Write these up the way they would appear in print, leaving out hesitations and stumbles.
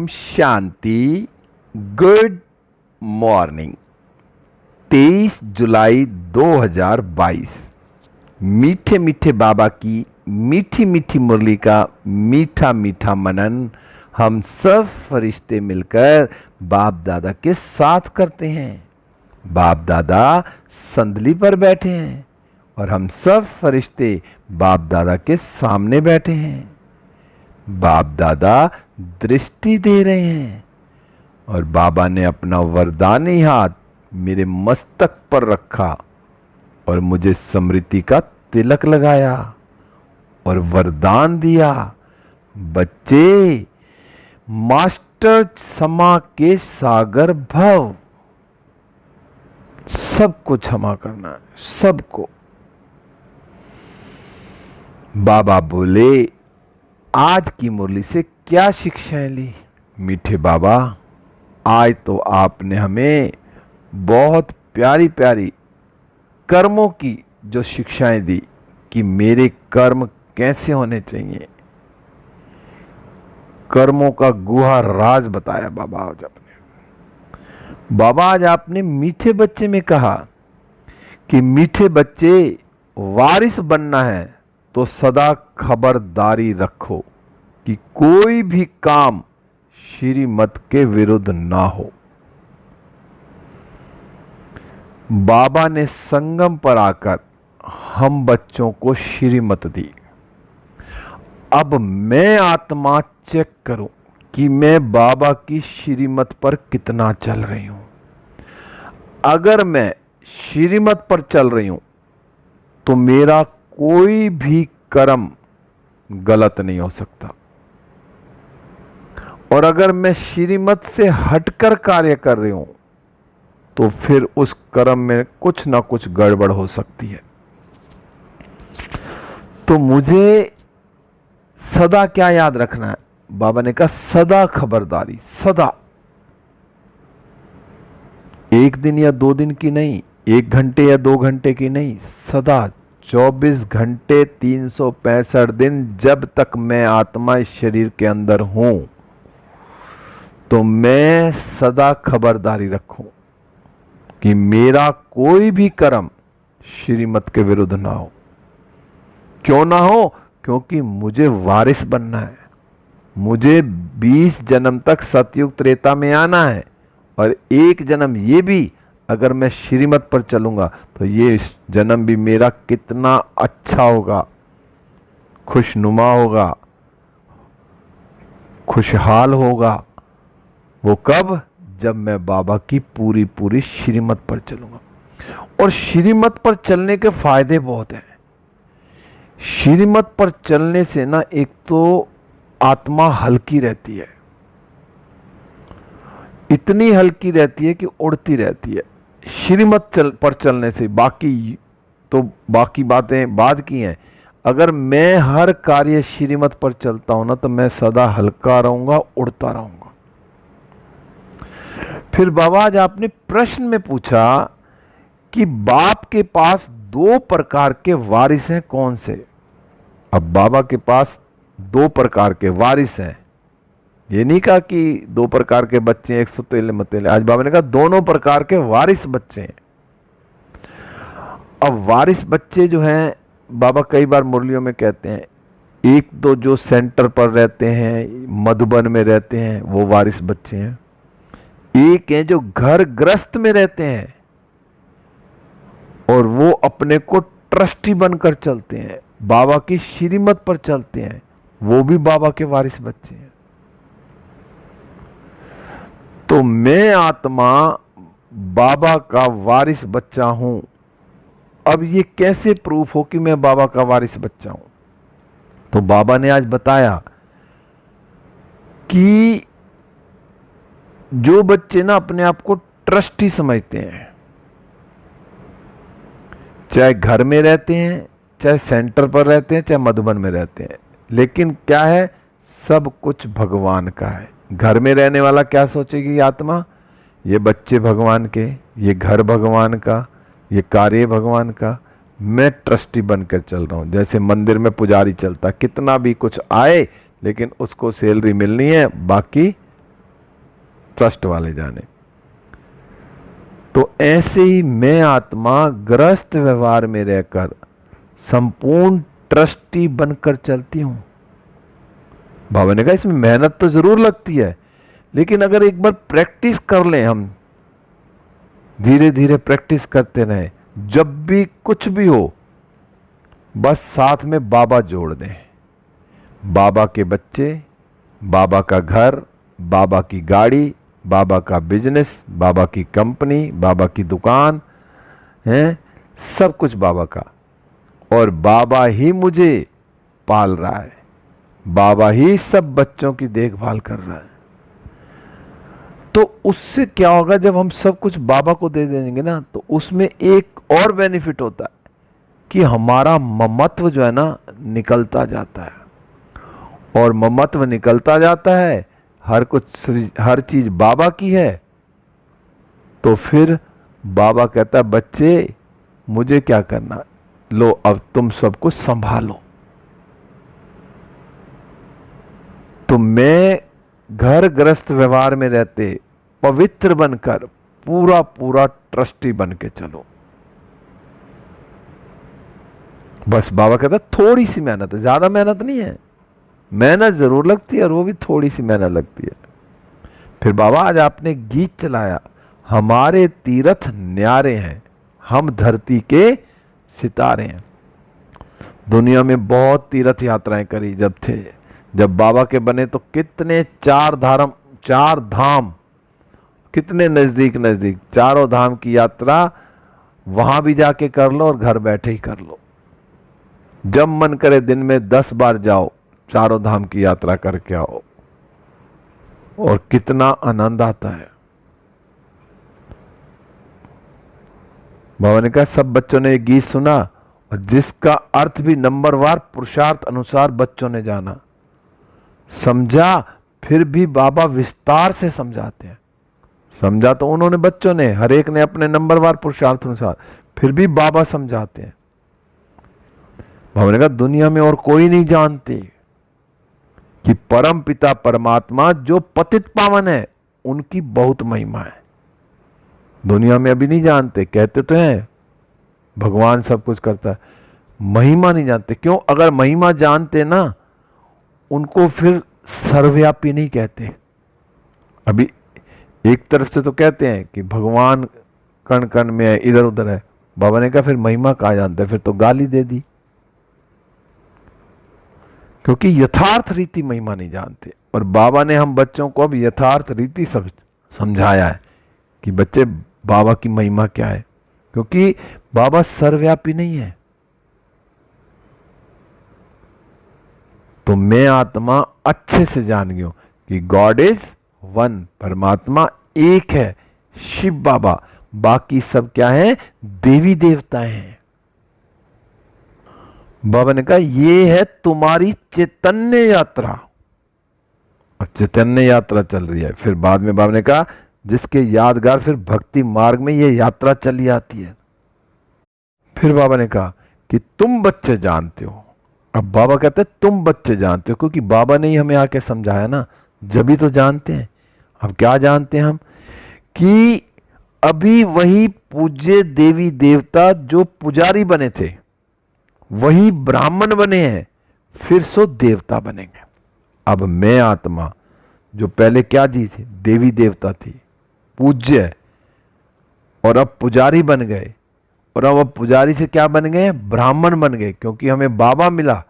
Om Shanti. Good morning. 23 जुलाई 2022। मीठे मीठे बाबा की मीठी मीठी मुरली का मीठा मीठा मनन हम सब फरिश्ते मिलकर बाप दादा के साथ करते हैं। बाप दादा संदली पर बैठे हैं और हम सब फरिश्ते बाप दादा के सामने बैठे हैं। बाप दादा दृष्टि दे रहे हैं और बाबा ने अपना वरदानी हाथ मेरे मस्तक पर रखा और मुझे स्मृति का तिलक लगाया और वरदान दिया, बच्चे मास्टर क्षमा के सागर भव। सबको क्षमा करना है, सबको। बाबा बोले, आज की मुरली से क्या शिक्षाएं ली? मीठे बाबा, आज तो आपने हमें बहुत प्यारी प्यारी कर्मों की जो शिक्षाएं दी कि मेरे कर्म कैसे होने चाहिए। कर्मों का गुहा राज बताया बाबा आज आपने। बाबा आज आपने मीठे बच्चे में कहा कि मीठे बच्चे वारिस बनना है तो सदा खबरदारी रखो कि कोई भी काम श्रीमत के विरुद्ध ना हो। बाबा ने संगम पर आकर हम बच्चों को श्रीमत दी। अब मैं आत्मा चेक करूं कि मैं बाबा की श्रीमत पर कितना चल रही हूं। अगर मैं श्रीमत पर चल रही हूं तो मेरा कोई भी कर्म गलत नहीं हो सकता, और अगर मैं श्रीमत से हटकर कार्य कर रही हूं तो फिर उस कर्म में कुछ ना कुछ गड़बड़ हो सकती है। तो मुझे सदा क्या याद रखना है? बाबा ने कहा सदा खबरदारी, सदा। एक दिन या 2 दिन की नहीं, 1 घंटे या 2 घंटे की नहीं, सदा 24 घंटे 365 दिन जब तक मैं आत्मा इस शरीर के अंदर हूं तो मैं सदा खबरदारी रखूं कि मेरा कोई भी कर्म श्रीमत के विरुद्ध ना हो। क्यों ना हो? क्योंकि मुझे वारिस बनना है। मुझे 20 जन्म तक सतयुग त्रेता में आना है, और 1 जन्म ये भी अगर मैं श्रीमत पर चलूंगा तो ये जन्म भी मेरा कितना अच्छा होगा, खुशनुमा होगा, खुशहाल होगा। वो कब? जब मैं बाबा की पूरी पूरी श्रीमत पर चलूंगा। और श्रीमत पर चलने के फायदे बहुत हैं। श्रीमत पर चलने से ना, एक तो आत्मा हल्की रहती है, इतनी हल्की रहती है कि उड़ती रहती है श्रीमत पर चलने से। बाकी बातें बाद की हैं। अगर मैं हर कार्य श्रीमत पर चलता हूं ना तो मैं सदा हल्का रहूंगा, उड़ता रहूंगा। फिर बाबा आज आपने प्रश्न में पूछा कि बाप के पास 2 प्रकार के वारिस हैं, कौन से? अब बाबा के पास 2 प्रकार के वारिस हैं। ये नहीं कहा कि 2 प्रकार के बच्चे हैं, 100 तेले मतेले। आज बाबा ने कहा दोनों प्रकार के वारिस बच्चे हैं। अब वारिस बच्चे जो हैं, बाबा कई बार मुरलियों में कहते हैं, एक तो जो सेंटर पर रहते हैं, मधुबन में रहते हैं, वो वारिस बच्चे हैं। एक है जो घर ग्रस्त में रहते हैं और वो अपने को ट्रस्टी बनकर चलते हैं, बाबा की श्रीमत पर चलते हैं, वो भी बाबा के वारिस बच्चे हैं। तो मैं आत्मा बाबा का वारिस बच्चा हूं। अब ये कैसे प्रूफ हो कि मैं बाबा का वारिस बच्चा हूं? तो बाबा ने आज बताया कि जो बच्चे ना अपने आप को ट्रस्टी समझते हैं, चाहे घर में रहते हैं, चाहे सेंटर पर रहते हैं, चाहे मधुबन में रहते हैं, लेकिन क्या है, सब कुछ भगवान का है। घर में रहने वाला क्या सोचेगी आत्मा? ये बच्चे भगवान के, ये घर भगवान का, ये कार्य भगवान का। मैं ट्रस्टी बनकर चल रहा हूं। जैसे मंदिर में पुजारी चलता, कितना भी कुछ आए लेकिन उसको सैलरी मिलनी है, बाकी ट्रस्ट वाले जाने। तो ऐसे ही मैं आत्मा ग्रस्त व्यवहार में रहकर संपूर्ण ट्रस्टी बनकर चलती हूं। बाबा ने कहा इसमें मेहनत तो जरूर लगती है, लेकिन अगर एक बार प्रैक्टिस कर लें, हम धीरे धीरे प्रैक्टिस करते रहें, जब भी कुछ भी हो बस साथ में बाबा जोड़ दें। बाबा के बच्चे, बाबा का घर, बाबा की गाड़ी, बाबा का बिजनेस, बाबा की कंपनी, बाबा की दुकान है, सब कुछ बाबा का, और बाबा ही मुझे पाल रहा है, बाबा ही सब बच्चों की देखभाल कर रहा है। तो उससे क्या होगा, जब हम सब कुछ बाबा को दे देंगे ना, तो उसमें एक और बेनिफिट होता है कि हमारा ममत्व जो है ना निकलता जाता है, और ममत्व निकलता जाता है, हर चीज बाबा की है। तो फिर बाबा कहता है बच्चे मुझे क्या करना, लो अब तुम सब कुछ संभालो। तो मैं घर ग्रस्त व्यवहार में रहते पवित्र बनकर पूरा पूरा ट्रस्टी बन के चलो। बस बाबा कहता थोड़ी सी मेहनत है, ज्यादा मेहनत नहीं है, मेहनत जरूर लगती है और वो भी थोड़ी सी मेहनत लगती है। फिर बाबा आज आपने गीत चलाया, हमारे तीर्थ न्यारे हैं, हम धरती के सितारे हैं। दुनिया में बहुत तीर्थ यात्राएं करी जब बाबा के बने, तो कितने चार धाम कितने नजदीक नजदीक, चारों धाम की यात्रा वहां भी जाके कर लो और घर बैठे ही कर लो। जब मन करे दिन में 10 बार जाओ, चारों धाम की यात्रा करके आओ, और कितना आनंद आता है। बाबा ने कहा सब बच्चों ने एक गीत सुना, और जिसका अर्थ भी नंबरवार पुरुषार्थ अनुसार बच्चों ने जाना समझा, फिर भी बाबा विस्तार से समझाते हैं। समझा तो उन्होंने बच्चों ने, हर एक ने अपने नंबरवार पुरुषार्थ अनुसार, फिर भी बाबा समझाते हैं। बाबा ने कहा दुनिया में और कोई नहीं जानते कि परम पिता परमात्मा जो पतित पावन है उनकी बहुत महिमा है। दुनिया में अभी नहीं जानते, कहते तो हैं भगवान सब कुछ करता है, महिमा नहीं जानते। क्यों? अगर महिमा जानते ना, उनको फिर सर्वव्यापी नहीं कहते। अभी एक तरफ से तो कहते हैं कि भगवान कण कण में है, इधर उधर है। बाबा ने कहा फिर महिमा कहाँ जानते हैं, फिर तो गाली दे दी, क्योंकि यथार्थ रीति महिमा नहीं जानते। और बाबा ने हम बच्चों को अब यथार्थ रीति समझाया है कि बच्चे बाबा की महिमा क्या है, क्योंकि बाबा सर्वव्यापी नहीं है। तो मैं आत्मा अच्छे से जान गया कि गॉड इज वन, परमात्मा एक है, शिव बाबा, बाकी सब क्या है, देवी देवता हैं। बाबा ने कहा ये है तुम्हारी चैतन्य यात्रा। अब चैतन्य यात्रा चल रही है। फिर बाद में बाबा ने कहा जिसके यादगार फिर भक्ति मार्ग में ये यात्रा चली आती है। फिर बाबा ने कहा कि तुम बच्चे जानते हो। अब बाबा कहते हैं तुम बच्चे जानते हो, क्योंकि बाबा ने ही हमें आके समझाया ना, जब ही तो जानते हैं। अब क्या जानते हैं हम, कि अभी वही पूज्य देवी देवता जो पुजारी बने थे वही ब्राह्मण बने हैं, फिर सो देवता बनेंगे। अब मैं आत्मा जो पहले क्या जी थी, देवी देवता थी, पूज्य, और अब पुजारी बन गए, और अब पुजारी से क्या बन गए, ब्राह्मण बन गए, क्योंकि हमें बाबा मिला।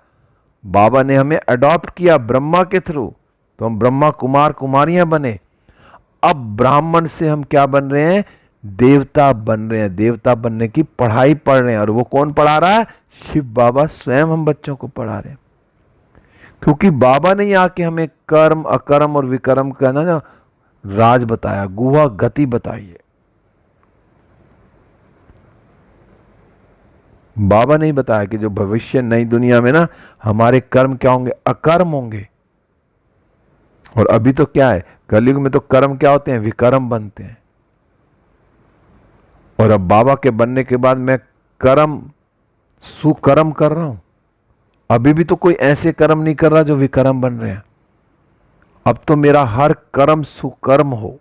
बाबा ने हमें अडॉप्ट किया ब्रह्मा के थ्रू, तो हम ब्रह्मा कुमार कुमारियां बने। अब ब्राह्मण से हम क्या बन रहे हैं, देवता बन रहे हैं। देवता बनने की पढ़ाई पढ़ रहे हैं, और वो कौन पढ़ा रहा है, शिव बाबा स्वयं हम बच्चों को पढ़ा रहे हैं। क्योंकि बाबा ने आके हमें कर्म अकर्म और विकर्म का ना राज बताया, गुहा गति बताई है। बाबा ने ही बताया कि जो भविष्य नई दुनिया में ना हमारे कर्म क्या होंगे, अकर्म होंगे। और अभी तो क्या है, कलयुग में तो कर्म क्या होते हैं, विकर्म बनते हैं। और अब बाबा के बनने के बाद मैं कर्म सुकर्म कर रहा हूं। अभी भी तो कोई ऐसे कर्म नहीं कर रहा जो विकर्म बन रहे हैं। अब तो मेरा हर कर्म सुकर्म हो,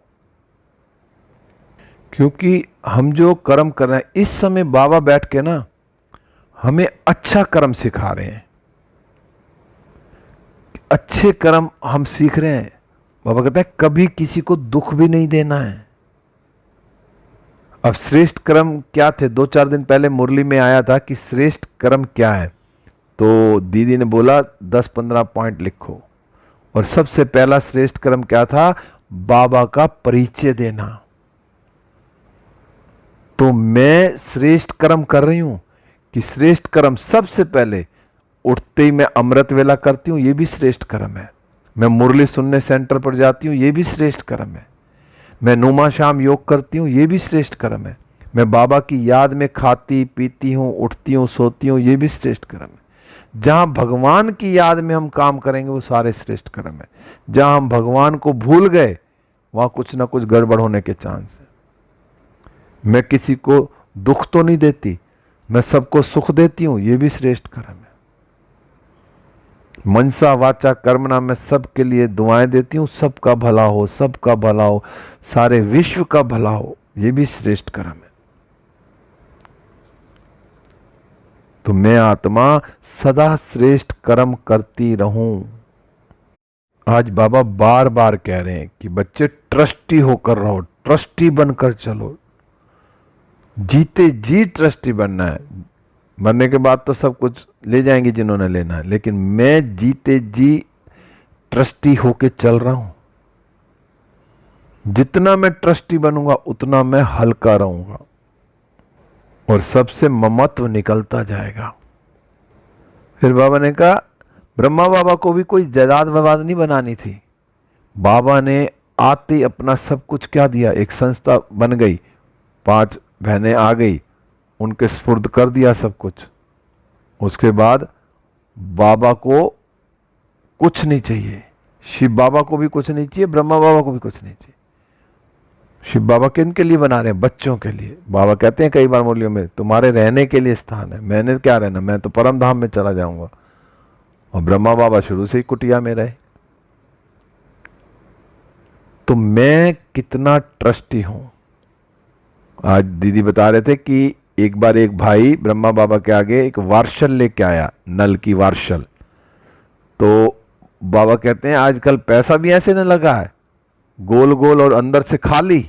क्योंकि हम जो कर्म कर रहे हैं, इस समय बाबा बैठ के ना हमें अच्छा कर्म सिखा रहे हैं, अच्छे कर्म हम सीख रहे हैं। बाबा कहते हैं कभी किसी को दुख भी नहीं देना है। अब श्रेष्ठ कर्म क्या थे, 2-4 दिन पहले मुरली में आया था कि श्रेष्ठ कर्म क्या है, तो दीदी ने बोला 10-15 पॉइंट लिखो, और सबसे पहला श्रेष्ठ कर्म क्या था, बाबा का परिचय देना। तो मैं श्रेष्ठ कर्म कर रही हूं कि श्रेष्ठ कर्म सबसे पहले उठते ही मैं अमृत वेला करती हूं, यह भी श्रेष्ठ कर्म है। मैं मुरली सुनने सेंटर पर जाती हूं, यह भी श्रेष्ठ कर्म है। मैं नुमा शाम योग करती हूं, यह भी श्रेष्ठ कर्म है। मैं बाबा की याद में खाती पीती हूं, उठती हूं, सोती हूं, यह भी श्रेष्ठ कर्म है। जहां भगवान की याद में हम काम करेंगे वो सारे श्रेष्ठ कर्म है। जहां हम भगवान को भूल गए वहां कुछ ना कुछ गड़बड़ होने के चांस है। मैं किसी को दुख तो नहीं देती, मैं सबको सुख देती हूं, यह भी श्रेष्ठ कर्म है। मनसा वाचा कर्मणा मैं सबके लिए दुआएं देती हूं, सबका भला हो, सबका भला हो, सारे विश्व का भला हो, यह भी श्रेष्ठ कर्म है। तो मैं आत्मा सदा श्रेष्ठ कर्म करती रहूं। आज बाबा बार बार कह रहे हैं कि बच्चे ट्रस्टी होकर रहो, ट्रस्टी बनकर चलो, जीते जी ट्रस्टी बनना है। मरने के बाद तो सब कुछ ले जाएंगे जिन्होंने लेना है, लेकिन मैं जीते जी ट्रस्टी होके चल रहा हूं। जितना मैं ट्रस्टी बनूंगा उतना मैं हल्का रहूंगा और सबसे ममत्व निकलता जाएगा। फिर बाबा ने कहा ब्रह्मा बाबा को भी कोई जायदाद विवाद नहीं बनानी थी। बाबा ने आते अपना सब कुछ क्या दिया, एक संस्था बन गई, 5 बहनें आ गई, उनके स्फुर्द कर दिया सब कुछ। उसके बाद बाबा को कुछ नहीं चाहिए, शिव बाबा को भी कुछ नहीं चाहिए, ब्रह्मा बाबा को भी कुछ नहीं चाहिए। शिव बाबा किन के लिए बना रहे हैं, बच्चों के लिए। बाबा कहते हैं कई बार मुरलियों में, तुम्हारे रहने के लिए स्थान है, मैंने क्या रहना, मैं तो परम धाम में चला जाऊंगा। और ब्रह्मा बाबा शुरू से ही कुटिया में रहे। तो मैं कितना ट्रस्टी हूं। आज दीदी बता रहे थे कि एक बार एक भाई ब्रह्मा बाबा के आगे एक वार्शल लेके आया, नल की वार्शल। तो बाबा कहते हैं आजकल पैसा भी ऐसे न लगा है, गोल गोल और अंदर से खाली।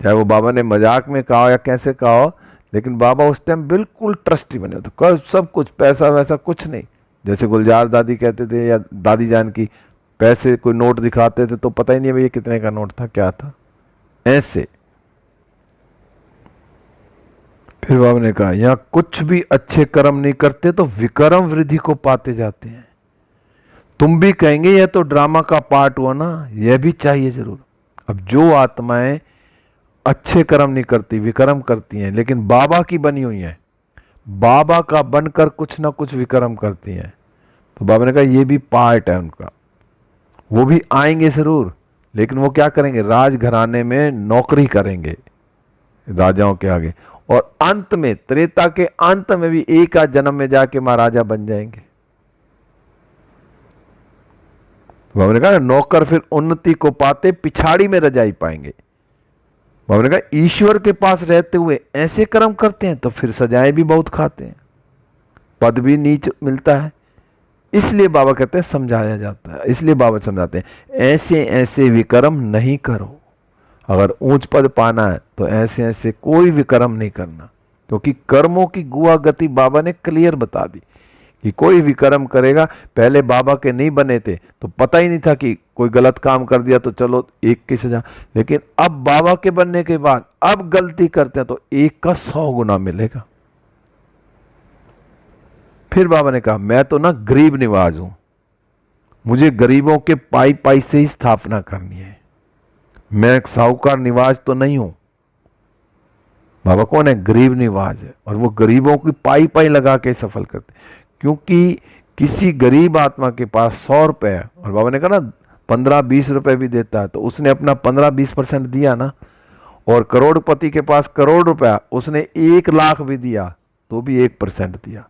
चाहे वो बाबा ने मजाक में कहा या कैसे कहा, लेकिन बाबा उस टाइम बिल्कुल ट्रस्टी बने। तो सब कुछ पैसा वैसा कुछ नहीं। जैसे गुलजार दादी कहते थे या दादी जान की, पैसे कोई नोट दिखाते थे तो पता ही नहीं भाई कितने का नोट था, क्या था, ऐसे। फिर बाबा ने कहा यहां कुछ भी अच्छे कर्म नहीं करते तो विक्रम वृद्धि को पाते जाते हैं। तुम भी कहेंगे यह तो ड्रामा का पार्ट हुआ ना, यह भी चाहिए जरूर। अब जो आत्माएं अच्छे कर्म नहीं करती, विक्रम करती हैं, लेकिन बाबा की बनी हुई हैं, बाबा का बनकर कुछ ना कुछ विक्रम करती हैं, तो बाबा ने कहा यह भी पार्ट है उनका। वो भी आएंगे जरूर, लेकिन वो क्या करेंगे, राजघराने में नौकरी करेंगे राजाओं के आगे, और अंत में त्रेता के अंत में भी एक आध जन्म में जाके महाराजा बन जाएंगे। बाबा ने कहा नौकर फिर उन्नति को पाते पिछाड़ी में रजाई पाएंगे। बाबा ने कहा ईश्वर के पास रहते हुए ऐसे कर्म करते हैं तो फिर सजाएं भी बहुत खाते हैं, पद भी नीच मिलता है। इसलिए बाबा कहते हैं समझाया जाता है, इसलिए बाबा समझाते हैं ऐसे ऐसे विक्रम नहीं करो। अगर ऊंच पद पाना है तो ऐसे ऐसे कोई विक्रम नहीं करना, क्योंकि कर्मों की गुआ गति बाबा ने क्लियर बता दी कि कोई विक्रम करेगा। पहले बाबा के नहीं बने थे तो पता ही नहीं था कि कोई गलत काम कर दिया तो चलो 1 की सजा, लेकिन अब बाबा के बनने के बाद अब गलती करते हैं तो 1 का 100 गुना मिलेगा। फिर बाबा ने कहा मैं तो ना गरीब निवाज हूं, मुझे गरीबों के पाई पाई से ही स्थापना करनी है, मैं एक साहूकार निवाज तो नहीं हूं। बाबा कौन है, गरीब निवाज है, और वो गरीबों की पाई पाई लगा के सफल करते, क्योंकि किसी गरीब आत्मा के पास 100 रुपए है और बाबा ने कहा ना 15-20 रुपए भी देता है, तो उसने अपना 15-20% दिया ना। और करोड़पति के पास करोड़ रुपया, उसने 1 लाख भी दिया तो भी 1% दिया।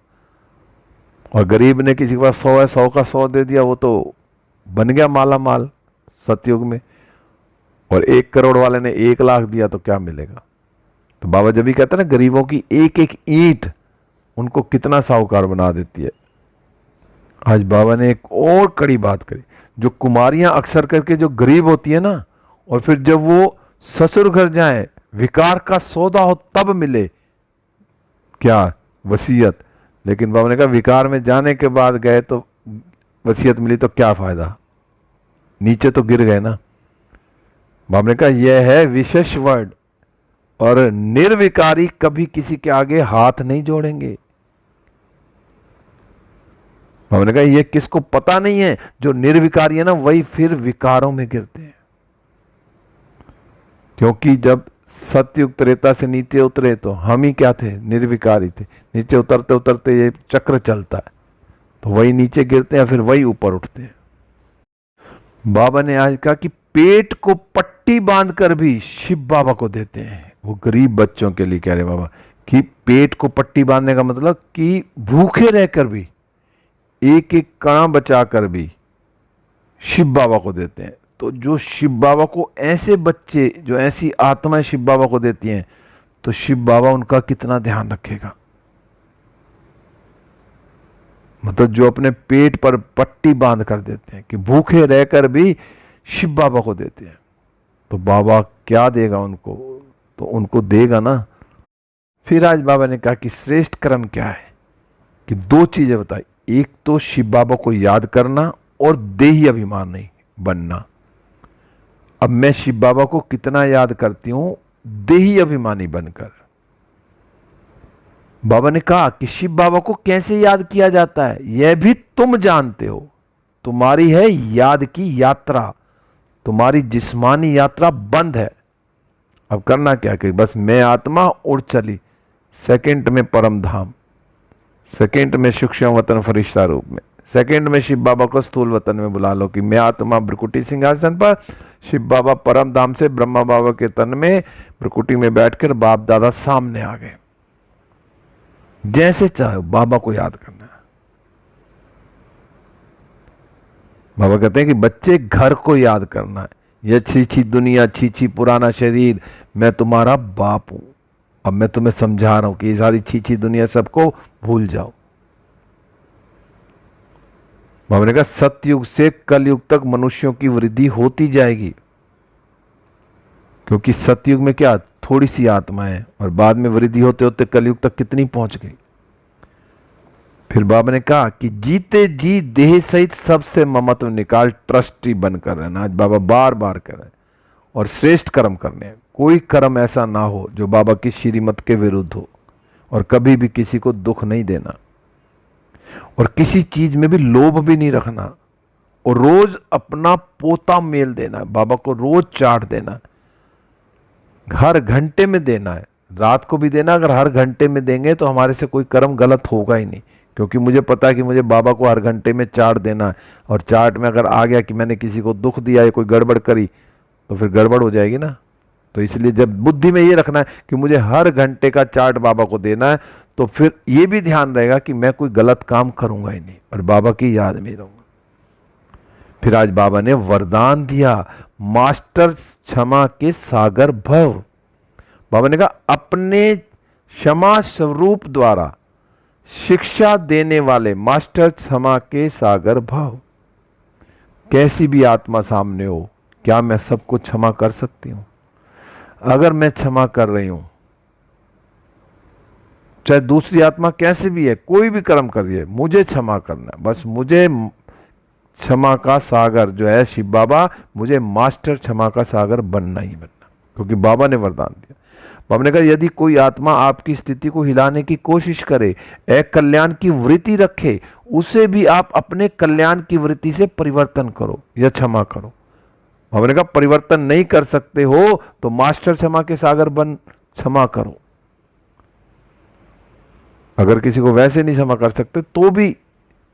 और गरीब ने किसी के पास 100 है, 100 का 100 दे दिया, वो तो बन गया माला माल सतयुग में। और 1 करोड़ वाले ने 1 लाख दिया तो क्या मिलेगा? तो बाबा जब भी कहते हैं ना, गरीबों की एक एक ईंट उनको कितना साहूकार बना देती है। आज बाबा ने एक और कड़ी बात करी, जो कुमारियां अक्सर करके जो गरीब होती है ना, और फिर जब वो ससुर घर जाए, विकार का सौदा हो तब मिले क्या? वसीयत। लेकिन बाबा ने कहा विकार में जाने के बाद गए तो वसीयत मिली तो क्या फायदा, नीचे तो गिर गए ना। बाबा ने कहा यह है विशेष वर्ड, और निर्विकारी कभी किसी के आगे हाथ नहीं जोड़ेंगे। बाबा ने कहा यह किसको पता नहीं है, जो निर्विकारी है ना वही फिर विकारों में गिरते हैं। क्योंकि जब सत्ययुग त्रेता से नीचे उतरे तो हम ही क्या थे? निर्विकारी थे। नीचे उतरते उतरते ये चक्र चलता है, तो वही नीचे गिरते हैं फिर वही ऊपर उठते हैं। बाबा ने आज कहा कि पेट को पट्टी बांधकर भी शिव बाबा को देते हैं। वो गरीब बच्चों के लिए कह रहे बाबा कि पेट को पट्टी बांधने का मतलब कि भूखे रहकर भी एक एक कणा बचाकर भी शिव बाबा को देते हैं। तो जो शिव बाबा को ऐसे बच्चे, जो ऐसी आत्माएं शिव बाबा को देती हैं, तो शिव बाबा उनका कितना ध्यान रखेगा। मतलब जो अपने पेट पर पट्टी बांध कर देते हैं कि भूखे रहकर भी शिव बाबा को देते हैं, तो बाबा क्या देगा उनको? तो उनको देगा ना। फिर आज बाबा ने कहा कि श्रेष्ठ कर्म क्या है, कि 2 चीजें बताई। एक तो शिव बाबा को याद करना और देही अभिमान नहीं बनना। अब मैं शिव बाबा को कितना याद करती हूं, देही अभिमानी बनकर। बाबा ने कहा कि शिव बाबा को कैसे याद किया जाता है यह भी तुम जानते हो। तुम्हारी है याद की यात्रा, तुम्हारी जिस्मानी यात्रा बंद है। अब करना क्या कि बस मैं आत्मा उड़ चली, सेकंड में परम धाम, सेकंड में सूक्ष्म वतन फरिश्ता रूप में, सेकंड में शिव बाबा को स्थूल वतन में बुला लो कि मैं आत्मा भ्रकुटी सिंहासन पर, शिव बाबा परम धाम से ब्रह्मा बाबा के तन में भ्रकुटी में बैठकर बाप दादा सामने आ गए। जैसे चाहे बाबा को याद करना है। बाबा कहते हैं कि बच्चे घर को याद करना है। यह छी छी दुनिया, छी छी पुराना शरीर, मैं तुम्हारा बाप हूं। अब मैं तुम्हें समझा रहा हूं कि ये सारी छी छी दुनिया सबको भूल जाओ। बाबा ने कहा सतयुग से कलयुग तक मनुष्यों की वृद्धि होती जाएगी, क्योंकि सतयुग में क्या थोड़ी सी आत्मा है, और बाद में वृद्धि होते होते कलयुग तक कितनी पहुंच गई। फिर बाबा ने कहा कि जीते जी देह सहित सबसे ममत्व निकाल, ट्रस्टी बनकर रहना। आज बाबा बार बार कह रहे हैं। और श्रेष्ठ कर्म करने हैं। कोई कर्म ऐसा ना हो जो बाबा की श्रीमत के विरुद्ध हो, और कभी भी किसी को दुख नहीं देना, और किसी चीज में भी लोभ भी नहीं रखना, और रोज अपना पोता मेल देना, बाबा को रोज चाट देना, हर घंटे में देना है, रात को भी देना। अगर हर घंटे में देंगे तो हमारे से कोई कर्म गलत होगा ही नहीं, क्योंकि मुझे पता है कि मुझे बाबा को हर घंटे में चाट देना है। और चाट में अगर आ गया कि मैंने किसी को दुख दिया या कोई गड़बड़ करी तो फिर गड़बड़ हो जाएगी ना। तो इसलिए जब बुद्धि में ये रखना है कि मुझे हर घंटे का चाट बाबा को देना है, तो फिर ये भी ध्यान रहेगा कि मैं कोई गलत काम करूंगा ही नहीं, और बाबा की याद में रहूंगा। फिर आज बाबा ने वरदान दिया, मास्टर क्षमा के सागर भव। बाबा ने कहा अपने क्षमा स्वरूप द्वारा शिक्षा देने वाले मास्टर क्षमा के सागर भव। कैसी भी आत्मा सामने हो, क्या मैं सबको क्षमा कर सकती हूं? अगर मैं क्षमा कर रही हूं, चाहे दूसरी आत्मा कैसे भी है, कोई भी कर्म कर रही है, मुझे क्षमा करना है। बस मुझे क्षमा का सागर जो है शिव बाबा, मुझे मास्टर क्षमा का सागर बनना ही बनना, क्योंकि बाबा ने वरदान दिया। बाबा ने कहा यदि कोई आत्मा आपकी स्थिति को हिलाने की कोशिश करे, एक कल्याण की वृत्ति रखे, उसे भी आप अपने कल्याण की वृत्ति से परिवर्तन करो या क्षमा करो। बाबा ने कहा परिवर्तन नहीं कर सकते हो तो मास्टर क्षमा के सागर बन क्षमा करो। अगर किसी को वैसे नहीं क्षमा कर सकते तो भी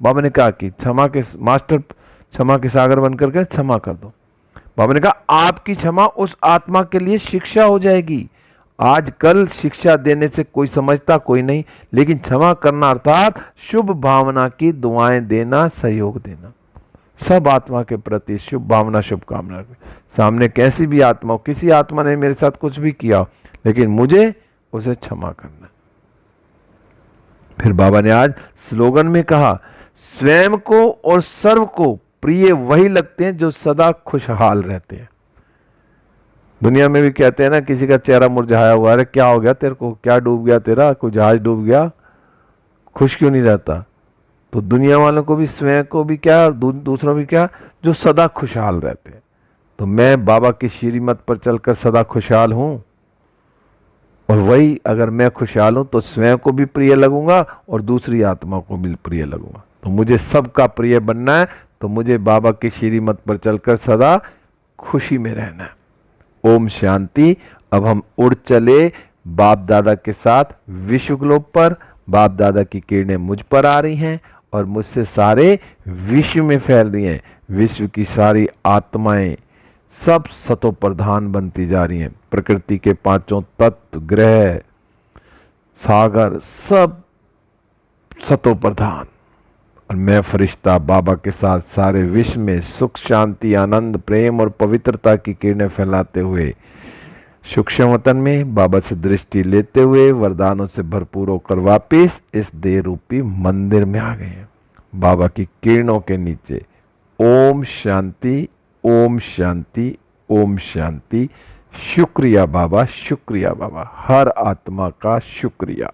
बाबा ने कहा कि क्षमा के मास्टर क्षमा के सागर बनकर के क्षमा कर दो। बाबा ने कहा आपकी क्षमा उस आत्मा के लिए शिक्षा हो जाएगी। आजकल शिक्षा देने से कोई समझता कोई नहीं, लेकिन क्षमा करना अर्थात शुभ भावना की दुआएं देना, सहयोग देना। सब आत्मा के प्रति शुभ भावना शुभकामना। सामने कैसी भी आत्मा हो, किसी आत्मा ने मेरे साथ कुछ भी किया हो, लेकिन मुझे उसे क्षमा करना। फिर बाबा ने आज स्लोगन में कहा, स्वयं को और सर्व को प्रिय वही लगते हैं जो सदा खुशहाल रहते हैं। दुनिया में भी कहते हैं ना, किसी का चेहरा मुरझाया हुआ, अरे क्या हो गया तेरे को, क्या डूब गया तेरा, कोई जहाज डूब गया, खुश क्यों नहीं रहता? तो दुनिया वालों को भी, स्वयं को भी क्या, दूसरों भी क्या, जो सदा खुशहाल रहते हैं। तो मैं बाबा की श्रीमत पर चलकर सदा खुशहाल हूं, और वही अगर मैं खुशहाल हूं तो स्वयं को भी प्रिय लगूंगा और दूसरी आत्मा को भी प्रिय लगूंगा। तो मुझे सबका प्रिय बनना है, तो मुझे बाबा की श्रीमत पर चलकर सदा खुशी में रहना है। ओम शांति। अब हम उड़ चले बाप दादा के साथ विश्व ग्लोब पर। बाप दादा की किरणें मुझ पर आ रही हैं और मुझसे सारे विश्व में फैल रही हैं। विश्व की सारी आत्माएं सब सतो प्रधान बनती जा रही हैं। प्रकृति के पांचों तत्व, ग्रह, सागर, सब सतो प्रधान, और मैं फरिश्ता बाबा के साथ सारे विश्व में सुख, शांति, आनंद, प्रेम और पवित्रता की किरणें फैलाते हुए सूक्ष्म वतन में बाबा से दृष्टि लेते हुए वरदानों से भरपूर होकर वापिस इस देह रूपी मंदिर में आ गए हैं, बाबा की किरणों के नीचे। ओम शांति, ओम शांति, ओम शांति। शुक्रिया बाबा, शुक्रिया बाबा, हर आत्मा का शुक्रिया।